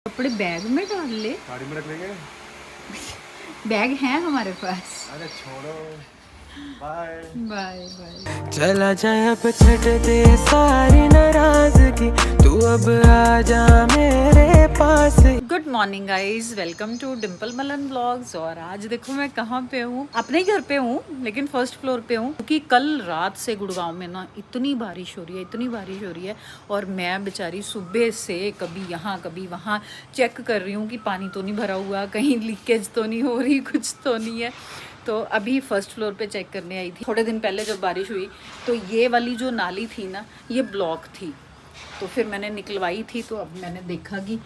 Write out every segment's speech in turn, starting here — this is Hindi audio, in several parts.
कपड़े बैग में डाल ले। गाड़ी में रख लेंगे। बैग है हमारे पास। अरे छोड़ो, बाय बाय बाय। चला जाए अब छट दे सारी नाराजगी, तू अब आ जा मेरे पास। Good morning guys, welcome to Dimple Malan blogs. और आज देखो मैं कहाँ पे हूँ, अपने ही घर पे हूँ लेकिन फर्स्ट फ्लोर पे हूँ, क्योंकि कल रात से गुड़गांव में ना इतनी बारिश हो रही है, इतनी बारिश हो रही है। और मैं बेचारी सुबह से कभी यहाँ कभी वहाँ चेक कर रही हूँ कि पानी तो नहीं भरा हुआ, कहीं लीकेज तो नहीं हो रही, कुछ तो नहीं है। तो अभी फर्स्ट फ्लोर पे चेक करने आई थी। थोड़े दिन पहले जब बारिश हुई तो ये वाली जो नाली थी ना, ये ब्लॉक थी, तो फिर मैंने निकलवाई थी। तो अब मैंने देखा कि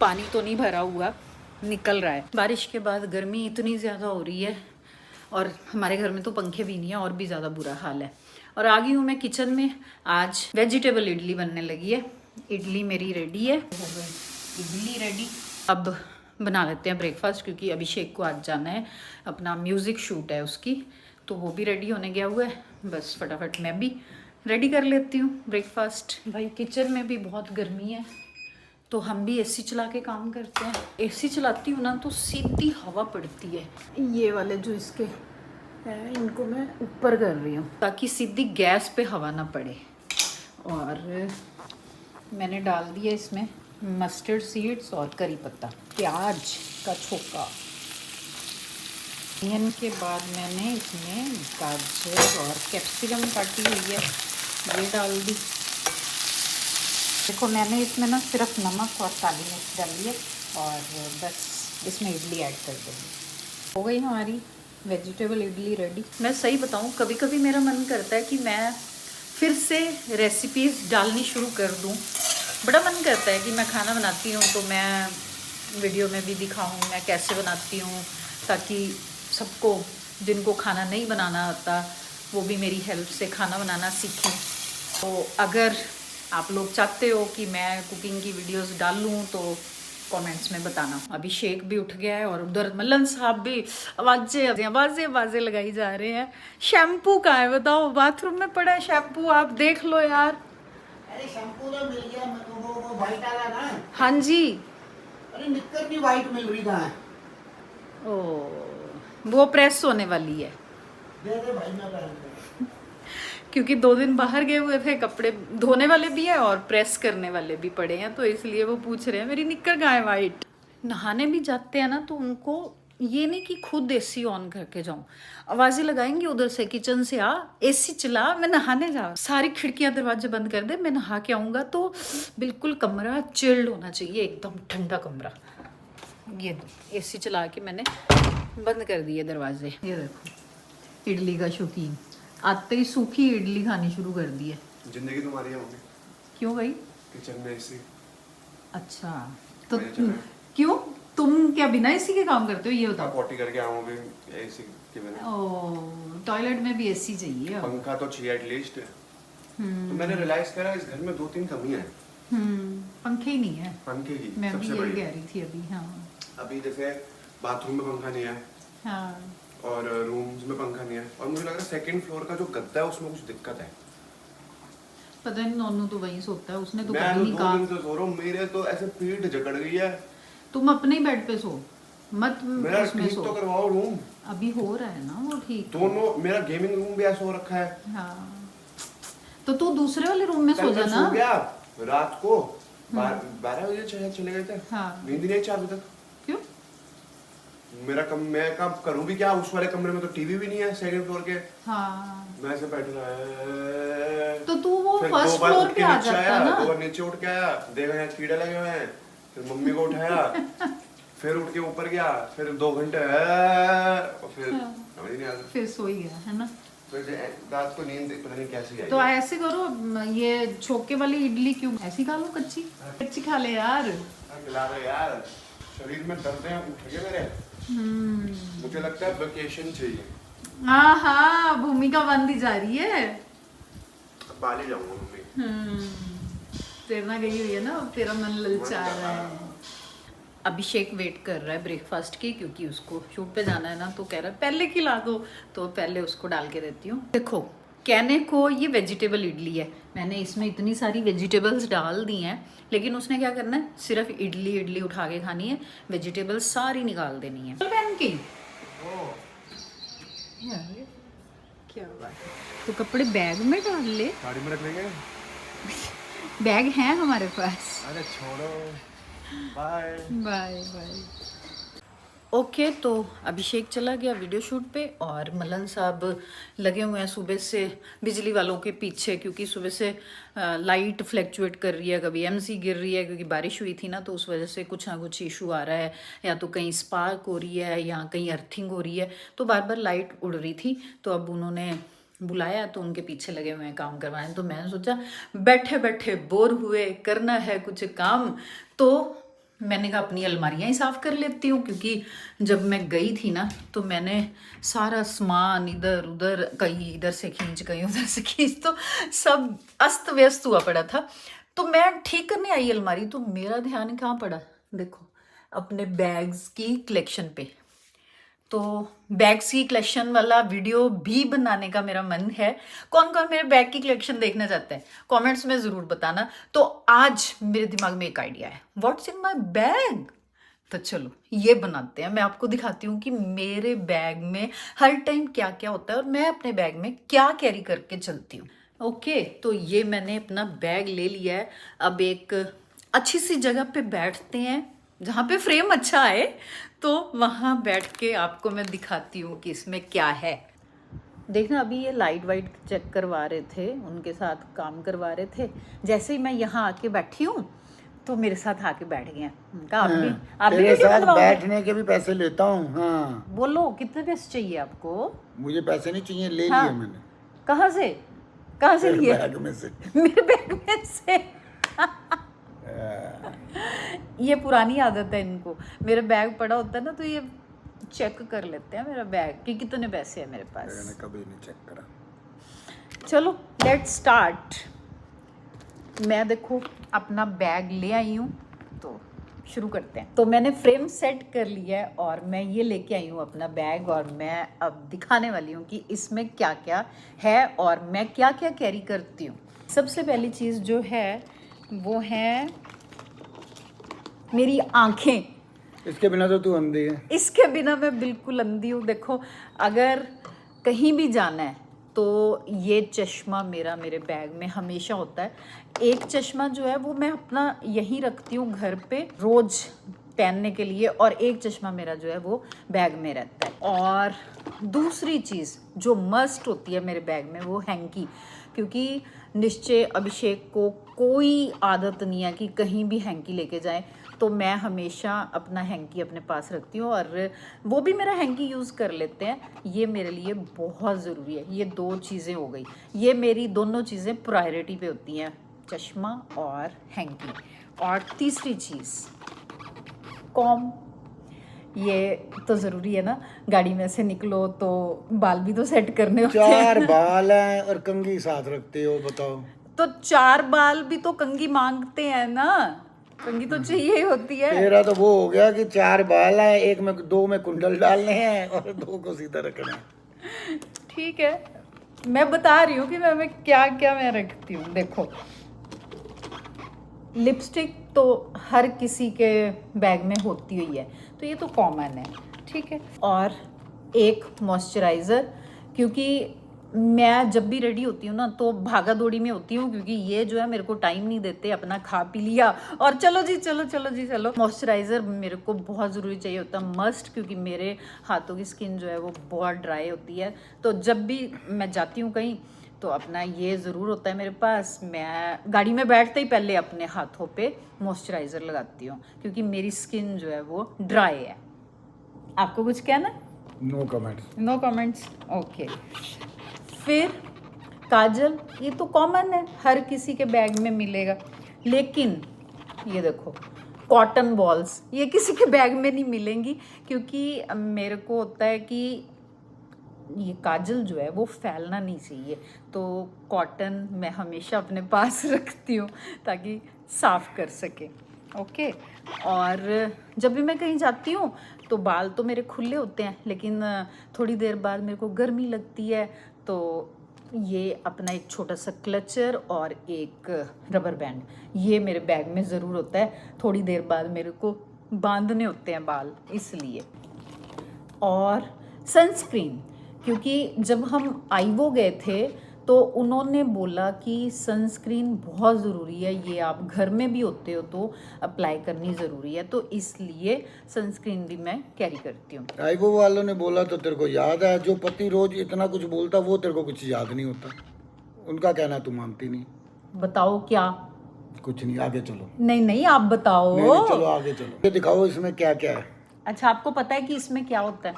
पानी तो नहीं भरा हुआ, निकल रहा है। बारिश के बाद गर्मी इतनी ज़्यादा हो रही है और हमारे घर में तो पंखे भी नहीं है, और भी ज़्यादा बुरा हाल है। और आ गई हूँ मैं किचन में। आज वेजिटेबल इडली बनने लगी है। इडली मेरी रेडी है, हो गई इडली रेडी। अब बना लेते हैं ब्रेकफास्ट, क्योंकि अभिषेक को आज जाना है, अपना म्यूज़िक शूट है उसकी, तो वो भी रेडी होने गया हुआ है। बस फटाफट मैं भी रेडी कर लेती हूँ ब्रेकफास्ट। भाई किचन में भी बहुत गर्मी है, तो हम भी एसी चला के काम करते हैं। एसी चलाती हूँ ना तो सीधी हवा पड़ती है। ये वाले जो इसके हैं इनको मैं ऊपर कर रही हूँ ताकि सीधी गैस पे हवा ना पड़े। और मैंने डाल दिया इसमें मस्टर्ड सीड्स और करी पत्ता, प्याज का छोका। अनियन के बाद मैंने इसमें गाजर और कैप्सिकम काटी हुई है, ये डाल दी। देखो मैंने इसमें ना सिर्फ नमक और काली मिर्च डाली है, और बस इसमें इडली ऐड कर दूँगी। हो गई हमारी वेजिटेबल इडली रेडी। मैं सही बताऊँ, कभी कभी मेरा मन करता है कि मैं फिर से रेसिपीज़ डालनी शुरू कर दूँ। बड़ा मन करता है कि मैं खाना बनाती हूँ तो मैं वीडियो में भी दिखाऊँ मैं कैसे बनाती हूँ, ताकि सबको जिनको खाना नहीं बनाना आता वो भी मेरी हेल्प से खाना बनाना सीखें। तो अगर आप लोग चाहते हो कि मैं कुकिंग की वीडियोस डालूं तो कमेंट्स में बताना। अभिषेक भी उठ गया है और उधर मल्लन साहब भी आवाज़ें लगाई जा रहे हैं। शैम्पू कहाँ है बताओ? बाथरूम में पड़ा है शैम्पू, आप देख लो यार। अरे शैम्पू तो मिल गया, वो वाइट वाला ना। हाँ जी। अरे निक्कर भी वाइट मिल रही कहाँ है? ओ, वो प्रेस होने वाली है, दे दे भाई, मैं पहन लूंगा। क्योंकि 2 दिन बाहर गए हुए थे, कपड़े धोने वाले भी हैं और प्रेस करने वाले भी पड़े हैं, तो इसलिए वो पूछ रहे हैं मेरी निक्कर कहाँ है वाइट। नहाने भी जाते हैं ना तो उनको ये नहीं कि खुद एसी ऑन करके जाऊं, आवाज़ें लगाएंगे उधर से किचन से, आ एसी चला, मैं नहाने जा। सारी खिड़कियां दरवाजे बंद कर दे, मैं नहा के आऊँगा। तो बिल्कुल कमरा चिल्ड होना चाहिए, एकदम ठंडा कमरा। ये एसी चला के मैंने बंद कर दिए दरवाजे। ये देखो इडली का शौकीन आते ही सूखी इडली खानी शुरू कर दी है। जिंदगी तुम्हारी है मम्मी। क्यों भाई? किचन में ऐसी। अच्छा तो क्यों, तुम क्या बिना एसी के काम करते हो ये बताओ? पॉटी करके आऊँ भी एसी के बिना। ओ, टॉयलेट में भी एसी चाहिए। पंखा तो चाहिए एटलीस्ट। तो मैंने रियलाइज करा इस घर में 2-3 कमियां हैं। पंखे ही नहीं है। पंखे की मैं भी सबसे यही बड़ी। कह रही थी अभी। हाँ अभी जैसे बाथरूम में पंखा नहीं है हाँ। और रूम्स में पंखा नहीं है, और मुझे लग रहा है सेकंड फ्लोर का जो गद्दा है उसमें कुछ दिक्कत है। पता नहीं, नोनू तो वहीं सोता है, उसने तो मैं कभी तो नहीं 2 कहा। दिन से सो रहा हूँ, मेरे तो ऐसे पीठ जकड़ गई है। तुम अपने ही बेड पे सो मत, मेरा उसमें ठीक सो। तो करवाओ रूम। अभी हो रहा है ना वो ठीक। दोनों, मेरा गेमिंग रूम भी ऐसा हो रखा है। हाँ तो तू दूसरे वाले रूम में सो कल मैं जाना। सो गया रात को 12 बजे चले गए थे। हाँ। नींद नहीं आई 4 बजे तक। क्यों? मैं कब करूँ भी क्या, उस वाले कमरे में तो टीवी भी नहीं है सेकंड फ्लोर के। हाँ मैं ऐसे बैठ रहा। तो तू वो फिर फर्स्ट 2 बार फ्लोर उठ पे के आ नीचे जाता आया, ना। 2 बार नीचे उठ के आया, देखा यहाँ कीड़े लगे हुए हैं, फिर मम्मी को उठाया, फिर उठ के ऊपर गया, फिर 2 घंटे और फिर समझ नहीं आता। फिर सो ही गया है ना। फिर रात को नींद पता नहीं कैसी आई। तो ऐसे करो, ये छोके वाली इडली क्यों ऐसी खा लो, कच्ची कच्ची खा ले यार। खिला रहे यार, शरीर में दर्द है उठ गए मेरे। मुझे लगता है वेकेशन चाहिए। हाँ हाँ, भूमिका बनती जा रही है। अब बाली जाऊंगा मम्मी। प्रेरणा गई हुई है ना, तेरा मन ललचा रहा है। अभिषेक वेट कर रहा है ब्रेकफास्ट की, क्योंकि उसको शूट पे जाना है ना, तो कह रहा है पहले खिला दो, तो पहले उसको डाल के देती हूँ। देखो कहने को ये वेजिटेबल इडली है, मैंने इसमें इतनी सारी वेजिटेबल्स डाल दी हैं, लेकिन उसने क्या करना है, सिर्फ इडली उठा के खानी है, वेजिटेबल्स सारी निकाल देनी है। पहन की यार, क्या बात है। तो कपड़े बैग में डाल ले, गाड़ी में रख लेंगे, बैग है हमारे पास। अरे छोड़ो, बाय बाय बाय। ओके तो अभिषेक चला गया वीडियो शूट पे और मलन साहब लगे हुए हैं सुबह से बिजली वालों के पीछे, क्योंकि सुबह से लाइट फ्लैक्चुएट कर रही है, कभी एमसी गिर रही है, क्योंकि बारिश हुई थी ना, तो उस वजह से कुछ ना कुछ इशू आ रहा है, या तो कहीं स्पार्क हो रही है या कहीं अर्थिंग हो रही है, तो बार बार लाइट उड़ रही थी। तो अब उन्होंने बुलाया तो उनके पीछे लगे हुए हैं काम करवाने। तो मैंने सोचा बैठे बैठे बोर हुए, करना है कुछ काम, तो मैंने कहा अपनी अलमारियाँ ही साफ़ कर लेती हूँ, क्योंकि जब मैं गई थी ना तो मैंने सारा सामान इधर उधर, कहीं इधर से खींच कहीं उधर से खींच, तो सब अस्त व्यस्त हुआ पड़ा था। तो मैं ठीक करने आई अलमारी, तो मेरा ध्यान कहाँ पड़ा, देखो अपने बैग्स की कलेक्शन पे। तो बैग्स की कलेक्शन वाला वीडियो भी बनाने का मेरा मन है। कौन कौन मेरे बैग की कलेक्शन देखना चाहते हैं कमेंट्स में ज़रूर बताना। तो आज मेरे दिमाग में एक आइडिया है, व्हाट्स इन माय बैग। तो चलो ये बनाते हैं, मैं आपको दिखाती हूँ कि मेरे बैग में हर टाइम क्या क्या होता है और मैं अपने बैग में क्या कैरी करके चलती हूँ। ओके तो ये मैंने अपना बैग ले लिया है। अब एक अच्छी सी जगह पे बैठते हैं जहाँ पे फ्रेम अच्छा आए, तो वहाँ बैठ के आपको मैं दिखाती हूँ कि इसमें क्या है। देखना अभी ये लाइट वाइट चेक करवा रहे थे, उनके साथ काम करवा रहे थे। जैसे ही मैं यहाँ आके बैठी हूँ तो मेरे साथ आके बैठ गए हैं। उनका आप भी तेरे वीडियो साथ बनवाओगे? बैठने के भी पैसे लेता हूँ। हाँ बोलो कितने पैसे चाहिए आपको? मुझे पैसे नहीं चाहिए, ले हाँ। लिए मैंने कहाँ से तेरे लिए? बैग में से। मेरे बैग में से। ये पुरानी आदत है इनको, मेरा बैग पड़ा होता है ना तो ये चेक कर लेते हैं मेरा बैग कि कितने पैसे हैं मेरे पास। मैंने कभी नहीं चेक करा। चलो लेट्स स्टार्ट। मैं देखो अपना बैग ले आई हूँ, तो शुरू करते हैं। तो मैंने फ्रेम सेट कर लिया है और मैं ये लेके आई हूँ अपना बैग, और मैं अब दिखाने वाली हूँ कि इसमें क्या क्या है और मैं क्या क्या कैरी करती हूँ। सबसे पहली चीज़ जो है वो है मेरी आँखें। इसके बिना तो तू अंधी है। इसके बिना मैं बिल्कुल अंधी हूँ। देखो अगर कहीं भी जाना है तो ये चश्मा मेरे बैग में हमेशा होता है। एक चश्मा जो है वो मैं अपना यहीं रखती हूँ घर पे रोज़ पहनने के लिए, और एक चश्मा मेरा जो है वो बैग में रहता है। और दूसरी चीज़ जो मस्ट होती है मेरे बैग में वो हैंकी, क्योंकि निश्चय अभिषेक को कोई आदत नहीं है कि कहीं भी हैंकी लेके जाए, तो मैं हमेशा अपना हैंकी अपने पास रखती हूँ और वो भी मेरा हैंकी यूज़ कर लेते हैं। ये मेरे लिए बहुत ज़रूरी है। ये दो चीज़ें हो गई, ये मेरी दोनों चीज़ें प्रायोरिटी पे होती हैं, चश्मा और हैंकी। और तीसरी चीज़ कॉम, ये तो ज़रूरी है ना, गाड़ी में से निकलो तो बाल भी तो सेट करने होते हैं। 4 बाल हैं और कंघी साथ रखते हो, बताओ। तो 4 बाल भी तो कंघी मांगते हैं ना, कंघी तो चाहिए ही होती है। तेरा तो वो हो गया कि 4 बाल हैं, एक में 2 में कुंडल डालने हैं और 2 को सीधा रखना है। ठीक है, मैं बता रही हूँ कि मैं क्या क्या मैं रखती हूँ। देखो लिपस्टिक तो हर किसी के बैग में होती हुई है, तो ये तो कॉमन है, ठीक है। और एक मॉइस्चराइज़र, क्योंकि मैं जब भी रेडी होती हूँ ना तो भागा दौड़ी में होती हूँ, क्योंकि ये जो है मेरे को टाइम नहीं देते, अपना खा पी लिया और चलो जी चलो। मॉइस्चराइज़र मेरे को बहुत ज़रूरी चाहिए होता है, मस्ट, क्योंकि मेरे हाथों की स्किन जो है वो बहुत ड्राई होती है। तो जब भी मैं जाती हूँ कहीं तो अपना ये ज़रूर होता है मेरे पास। मैं गाड़ी में बैठते ही पहले अपने हाथों पे मॉइस्चराइज़र लगाती हूँ, क्योंकि मेरी स्किन जो है वो ड्राई है। आपको कुछ कहना? No comments. No comments, okay. फिर काजल, ये तो कॉमन है, हर किसी के बैग में मिलेगा। लेकिन ये देखो कॉटन बॉल्स, ये किसी के बैग में नहीं मिलेंगी, क्योंकि मेरे को होता है कि ये काजल जो है वो फैलना नहीं चाहिए, तो कॉटन मैं हमेशा अपने पास रखती हूँ ताकि साफ़ कर सके। ओके। और जब भी मैं कहीं जाती हूँ तो बाल तो मेरे खुले होते हैं, लेकिन थोड़ी देर बाद मेरे को गर्मी लगती है तो ये अपना एक छोटा सा क्लचर और एक रबर बैंड, ये मेरे बैग में ज़रूर होता है। थोड़ी देर बाद मेरे को बांधने होते हैं बाल, इसलिए। और सनस्क्रीन, क्योंकि जब हम आईवो गए थे तो उन्होंने बोला कि सनस्क्रीन बहुत ज़रूरी है, ये आप घर में भी होते हो तो अप्लाई करनी ज़रूरी है, तो इसलिए सनस्क्रीन भी मैं कैरी करती हूँ। आईवो वालों ने बोला तो तेरे को याद है, जो पति रोज इतना कुछ बोलता वो तेरे को कुछ याद नहीं होता, उनका कहना तू मानती नहीं। बताओ क्या? कुछ नहीं, आगे चलो। नहीं आप बताओ। नहीं, चलो आगे चलो, ये दिखाओ इसमें क्या क्या है। अच्छा, आपको पता है कि इसमें क्या होता है?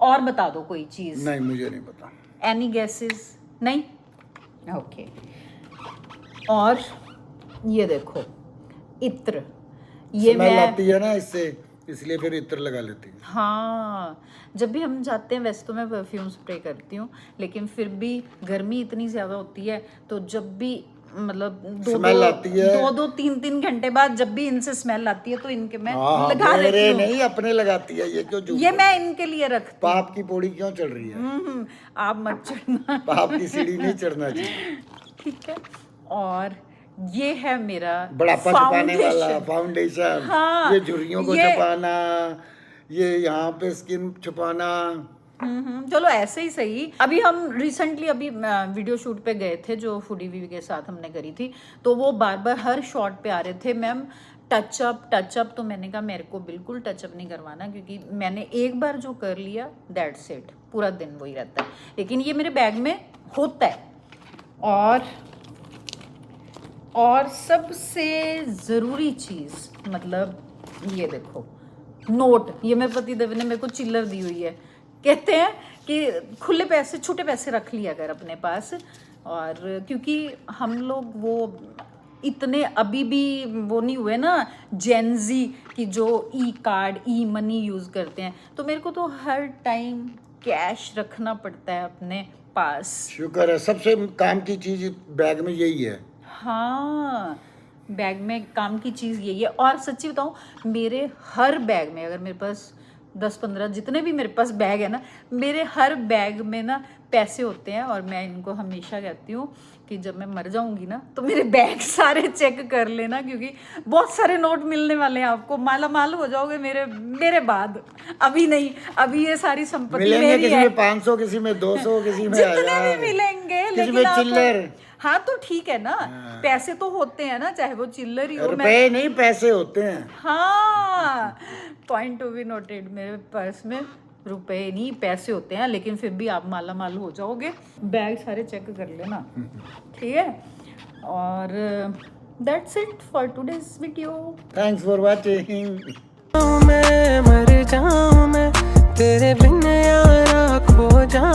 और बता दो कोई चीज़। नहीं, मुझे नहीं पता। Any guesses? नहीं? ओके। और ये देखो इत्र, ये स्मेल मैं आती है ना इससे, इसलिए फिर इत्र लगा लेती है। हाँ, जब भी हम जाते हैं वैसे तो मैं परफ्यूम स्प्रे करती हूँ, लेकिन फिर भी गर्मी इतनी ज़्यादा होती है तो जब भी मतलब स्मेल आती है, दो 3 घंटे बाद जब भी इनसे स्मेल आती है तो इनके मैं हाँ, लगा मेरे लेती हूँ। नहीं, अपने लगाती है। ये क्यों झूठ ये बोल- मैं इनके लिए रखती पाप की पौड़ी क्यों चढ़ रही है? हूँ। आप मत चढ़ना। पाप की सीढ़ी नहीं चढ़ना चाहिए। ठीक है। और ये है मेरा बुढ़ापा छुपाने वाला फाउंडेशन। फाउंडेशन। हाँ, ये झुर्रियों को ये- छुपाना, ये यहाँ पे स्किन छुपाना। चलो ऐसे ही सही। अभी हम रिसेंटली अभी वीडियो शूट पे गए थे जो फूडी वीवी के साथ हमने करी थी, तो वो बार बार हर शॉट पे आ रहे थे मैम टचअप, तो मैंने कहा मेरे को बिल्कुल टचअप नहीं करवाना, क्योंकि मैंने एक बार जो कर लिया दैट्स इट, पूरा दिन वही रहता है। लेकिन ये मेरे बैग में होता है। और सबसे ज़रूरी चीज़, मतलब ये देखो नोट, ये मेरे पति देव ने मेरे को चिल्लर दी हुई है। कहते हैं कि खुले पैसे, छोटे पैसे रख लिया कर अपने पास। और क्योंकि हम लोग वो इतने अभी भी वो नहीं हुए ना जेनजी कि जो ई कार्ड, ई मनी यूज़ करते हैं, तो मेरे को तो हर टाइम कैश रखना पड़ता है अपने पास। शुक्र है, सबसे काम की चीज बैग में यही है। हाँ, बैग में काम की चीज़ यही है। और सच्ची बताऊँ, मेरे हर बैग में, अगर मेरे पास 10-15 जितने भी मेरे पास बैग है ना, मेरे हर बैग में ना पैसे होते हैं। और मैं इनको हमेशा कहती हूँ कि जब मैं मर जाऊंगी ना तो मेरे बैग सारे चेक कर लेना, क्योंकि बहुत सारे नोट मिलने वाले हैं आपको, माला माल हो जाओगे मेरे बाद। अभी नहीं, अभी ये सारी संपत्ति मिलेंगे, मेरी किसी है। में 500, किसी में 200, किसी में जितने 1000, भी मिलेंगे, किसी लेकिन में आप चिल्लर। हाँ तो ठीक है ना, पैसे तो होते हैं ना, चाहे वो चिल्लर ही हो। रुपए नहीं, पैसे होते हैं। हाँ, पॉइंट टू बी नोटेड। मेरे पर्स में रुपए नहीं पैसे होते हैं, लेकिन फिर भी आप माला माल हो जाओगे। बैग सारे चेक कर लेना, ठीक है। और that's it for today's video. Thanks for watching. मैं मर जाऊं मैं तेरे बिन यारा, खो जाऊं।